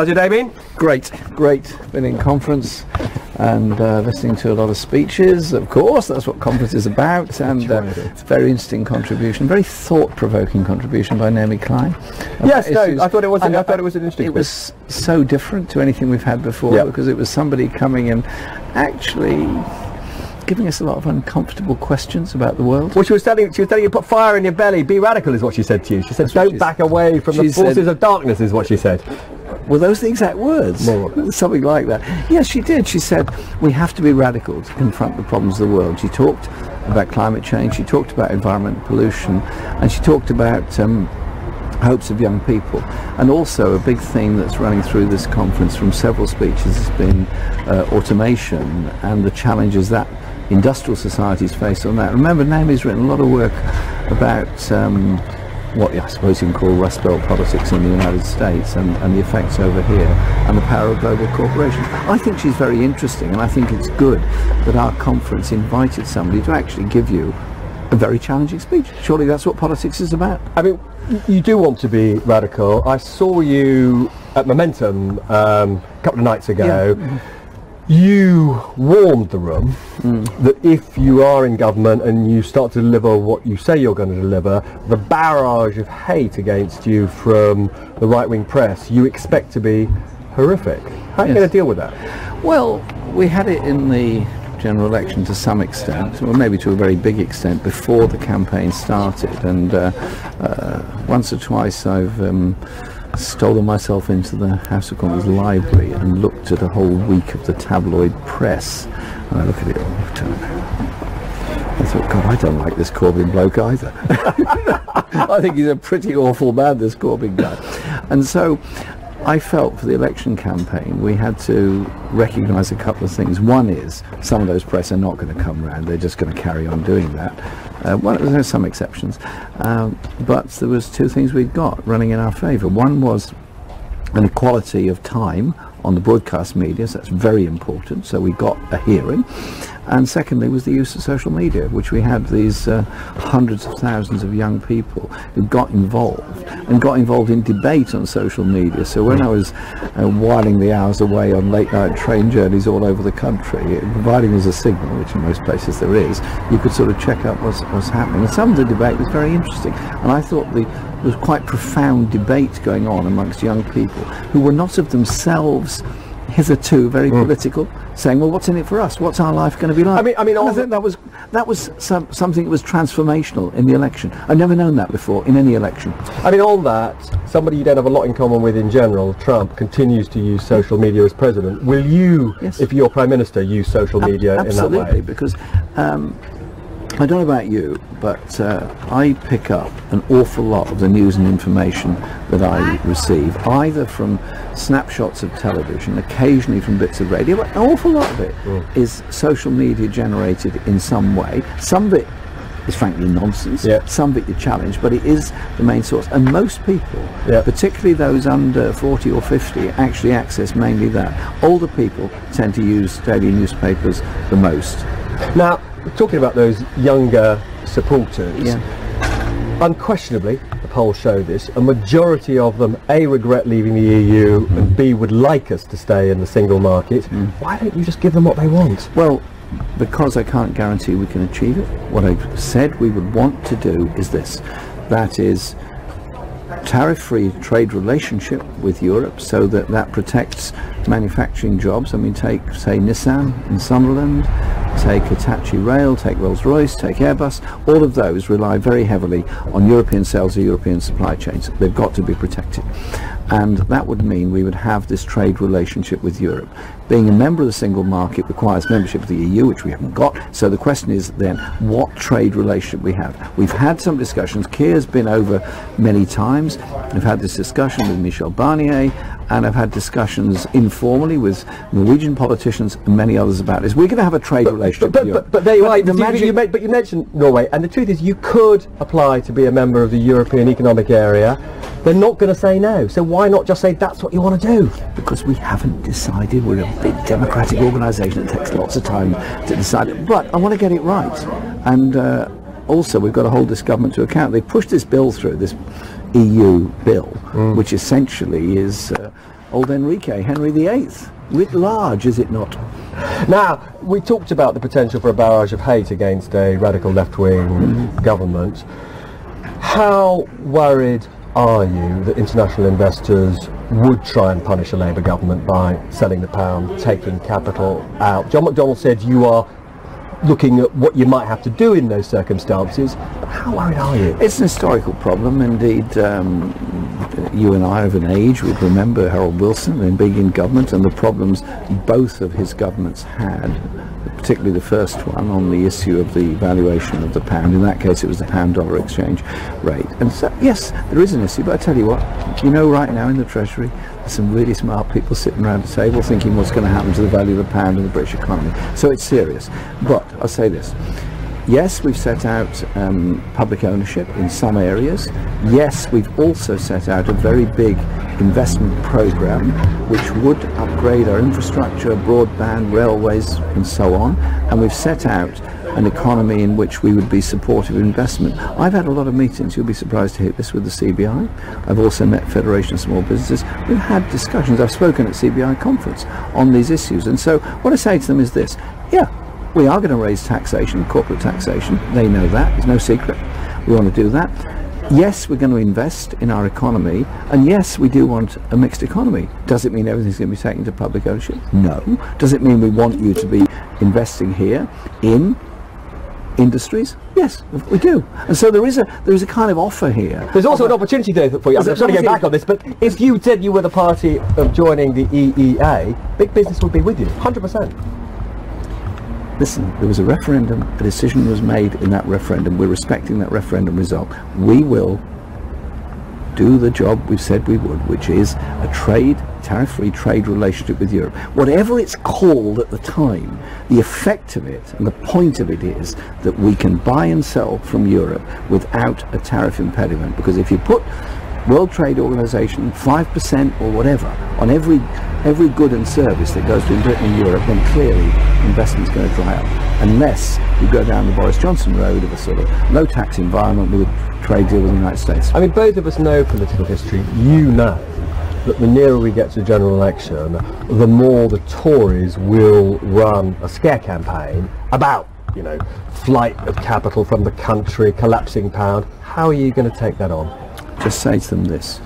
pleasure, Damien. Great. Been in conference and listening to a lot of speeches, of course. That's what conference is about. And it's a very interesting contribution, very thought-provoking contribution by Naomi Klein. Yes, I thought it was. I thought it was an interesting. It was so different to anything we've had before because it was somebody coming and actually giving us a lot of uncomfortable questions about the world. Well, she was telling you put fire in your belly, be radical is what she said to you. She said don't back away from the forces of darkness is what she said. Well, those are the exact words. Something like that. Yes, she did. She said we have to be radical to confront the problems of the world. She talked about climate change, she talked about environmental pollution, and she talked about hopes of young people. And also a big theme that's running through this conference from several speeches has been automation and the challenges that industrial societies face on that. Remember, Naomi's written a lot of work about what I suppose you can call Rust Belt politics in the United States and the effects over here and the power of global corporations. I think she's very interesting, and I think it's good that our conference invited somebody to actually give you a very challenging speech. Surely that's what politics is about. I mean, you do want to be radical. I saw you at Momentum a couple of nights ago. Yeah. You warned the room that if you are in government and you start to deliver what you say you're going to deliver, the barrage of hate against you from the right-wing press, you expect to be horrific. How are you going to deal with that? Well, we had it in the general election to some extent, or maybe to a very big extent, before the campaign started. And once or twice I've stolen myself into the House of Commons library and looked at a whole week of the tabloid press, and I look at it all the time. I thought, God, I don't like this Corbyn bloke either. I think he's a pretty awful man, this Corbyn guy. And so I felt for the election campaign we had to recognise a couple of things. One is some of those press are not going to come round, they're just going to carry on doing that. There's some exceptions, but there was two things we'd got running in our favour. One was an equality of time on the broadcast media, so that's very important, so we got a hearing. And secondly was the use of social media, which we had these hundreds of thousands of young people who got involved in debate on social media. So when I was whiling the hours away on late night train journeys all over the country, providing us a signal, which in most places there is, you could sort of check out what's happening. And some of the debate was very interesting, and I thought there was quite profound debate going on amongst young people who were not of themselves hitherto very political, saying, well, what's in it for us? What's our life going to be like? I think that was something that was transformational in the election. I've never known that before in any election. I mean, on that, somebody you don't have a lot in common with in general, Trump, continues to use social media as president. Will you, if you're Prime Minister, use social media in that way? Absolutely, because I don't know about you, but I pick up an awful lot of the news and information that I receive, either from snapshots of television, occasionally from bits of radio, but an awful lot of it is social media generated in some way. Some of it is frankly nonsense, some of it you challenge, but it is the main source. And most people, particularly those under 40 or 50, actually access mainly that. Older people tend to use daily newspapers the most. Now, talking about those younger supporters, unquestionably, the polls show this, a majority of them A, regret leaving the EU, and B, would like us to stay in the single market. Why don't you just give them what they want? Well, because I can't guarantee we can achieve it. What I've said we would want to do is this, that is tariff-free trade relationship with Europe, so that protects manufacturing jobs. I mean, take, say, Nissan in Sunderland, take Hitachi Rail, take Rolls-Royce, take Airbus. All of those rely very heavily on European sales or European supply chains. They've got to be protected. And that would mean we would have this trade relationship with Europe. Being a member of the single market requires membership of the EU, which we haven't got. So the question is then, what trade relationship we have? We've had some discussions. Keir's been over many times. We've had this discussion with Michel Barnier, and I've had discussions informally with Norwegian politicians and many others about this. We're going to have a trade relationship with Europe. But there you are. But you mentioned Norway, and the truth is you could apply to be a member of the European Economic Area. They're not going to say no. So why not just say that's what you want to do? Because we haven't decided. We're a big democratic organisation. It takes lots of time to decide it. But I want to get it right. And also we've got to hold this government to account. They pushed this bill through, this EU bill, which essentially is old Enrique, Henry VIII, writ large, is it not? Now, we talked about the potential for a barrage of hate against a radical left-wing government. How worried are you that international investors would try and punish a Labour government by selling the pound, taking capital out? John McDonnell said you are looking at what you might have to do in those circumstances. How worried are you? It's an historical problem. Indeed, you and I of an age would remember Harold Wilson and being in government and the problems both of his governments had, particularly the first one on the issue of the valuation of the pound. In that case, it was the pound-dollar exchange rate. And so, yes, there is an issue, but I tell you what, right now in the Treasury, there's some really smart people sitting around the table thinking what's going to happen to the value of the pound and the British economy. So it's serious. But I'll say this. Yes, we've set out public ownership in some areas. Yes, we've also set out a very big investment program which would upgrade our infrastructure, broadband, railways and so on. And we've set out an economy in which we would be supportive of investment. I've had a lot of meetings, you'll be surprised to hear this, with the CBI. I've also met Federation of Small Businesses. We've had discussions, I've spoken at CBI conference on these issues. And so what I say to them is this, yeah, we are going to raise taxation, corporate taxation. They know that, it's no secret. We want to do that. Yes, we're going to invest in our economy, and yes, we do want a mixed economy. Does it mean everything's going to be taken to public ownership? No. Does it mean we want you to be investing here in industries? Yes, we do. And so there is a kind of offer here. There's also an opportunity there for you. I'm trying to go back on this, but if you said you were the party of joining the EEA, big business would be with you, 100%. Listen, there was a referendum, a decision was made in that referendum, we're respecting that referendum result. We will do the job we've said we would, which is a tariff-free trade relationship with Europe. Whatever it's called at the time, the effect of it and the point of it is that we can buy and sell from Europe without a tariff impediment, because if you put World Trade Organization 5% or whatever on every good and service that goes between Britain and Europe, then clearly investment's going to dry up, unless you go down the Boris Johnson road of a sort of low tax environment with a trade deal with the United States. I mean, both of us know political history. You know that the nearer we get to the general election, the more the Tories will run a scare campaign about, flight of capital from the country, collapsing pound. How are you going to take that on? Just say to them this: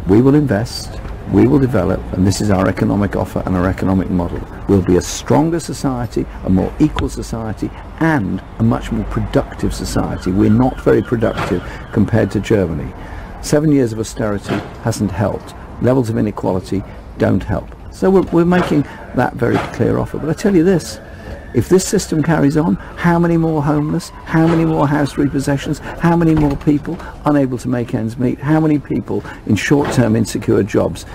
we will invest, we will develop, and this is our economic offer and our economic model. We'll be a stronger society, a more equal society, and a much more productive society. We're not very productive compared to Germany. 7 years of austerity hasn't helped. Levels of inequality don't help. So we're making that very clear offer. But I tell you this, if this system carries on, how many more homeless, how many more house repossessions, how many more people unable to make ends meet, how many people in short-term insecure jobs?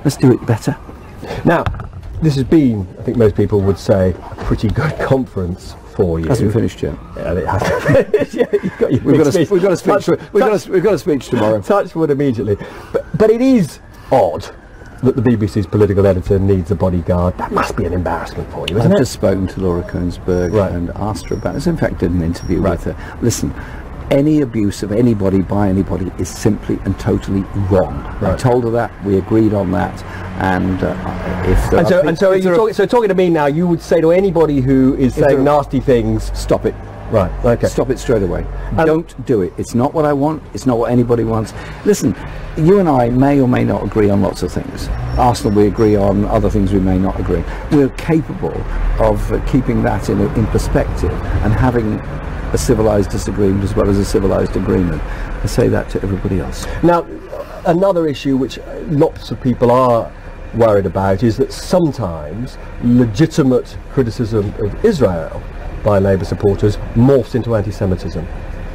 Let's do it better. Now, this has been, I think most people would say, a pretty good conference for you. Hasn't finished yet. Yeah, it hasn't finished yet. We've got a speech tomorrow. Touch wood immediately. But it is odd that the BBC's political editor needs a bodyguard. That must be an embarrassment for you, isn't it? I've just spoken to Laura Koensberg and asked her about this. In fact, did an interview with her. Listen, any abuse of anybody by anybody is simply and totally wrong. I told her that, we agreed on that, and so talking to me now, you would say to anybody who is saying nasty things, stop it. Right, okay. Stop it straight away. Don't do it. It's not what I want. It's not what anybody wants. Listen, you and I may or may not agree on lots of things. Arsenal, we agree on. Other things we may not agree. We're capable of keeping that in perspective and having a civilised disagreement as well as a civilised agreement. I say that to everybody else. Now, another issue which lots of people are worried about is that sometimes legitimate criticism of Israel by Labour supporters morphs into anti-Semitism.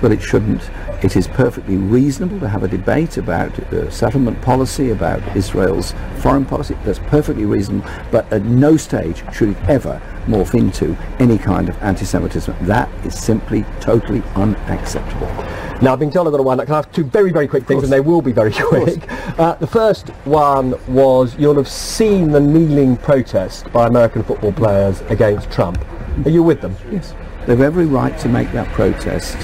But it shouldn't. It is perfectly reasonable to have a debate about settlement policy, about Israel's foreign policy. That's perfectly reasonable, but at no stage should it ever morph into any kind of anti-Semitism. That is simply totally unacceptable. Now, I've been told I've got to wind up. Can I have two very, very quick things, and they will be very quick. The first one was, you'll have seen the kneeling protest by American football players against Trump. Are you with them? Yes. They have every right to make that protest.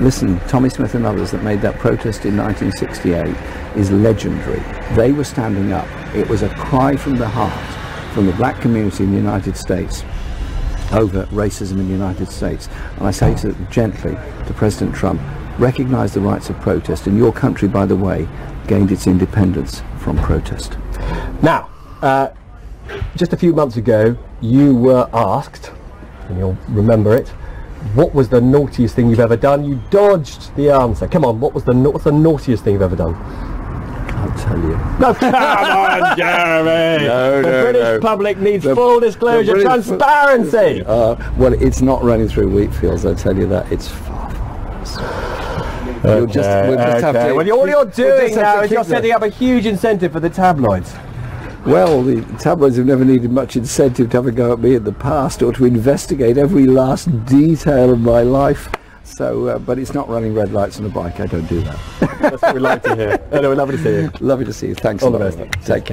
Listen, Tommy Smith and others that made that protest in 1968 is legendary. They were standing up. It was a cry from the heart, from the black community in the United States over racism in the United States. And I say gently to President Trump, recognise the rights of protest, and your country, by the way, gained its independence from protest. Now, just a few months ago, you were asked, and you'll remember it, what was the naughtiest thing you've ever done? You dodged the answer. Come on, what's the naughtiest thing you've ever done? I'll tell you. No, come on, Jeremy! The British public needs full disclosure, transparency! Well, it's not running through wheat fields, I tell you that. It's far, far worse. We'll just have to... Well, all you're doing now is you're setting up a huge incentive for the tabloids. Well, the tabloids have never needed much incentive to have a go at me in the past or to investigate every last detail of my life. So, but it's not running red lights on a bike. I don't do that. That's what we like to hear. Anyway, lovely to see you. Lovely to see you. Thanks All a the lot. best. Take care.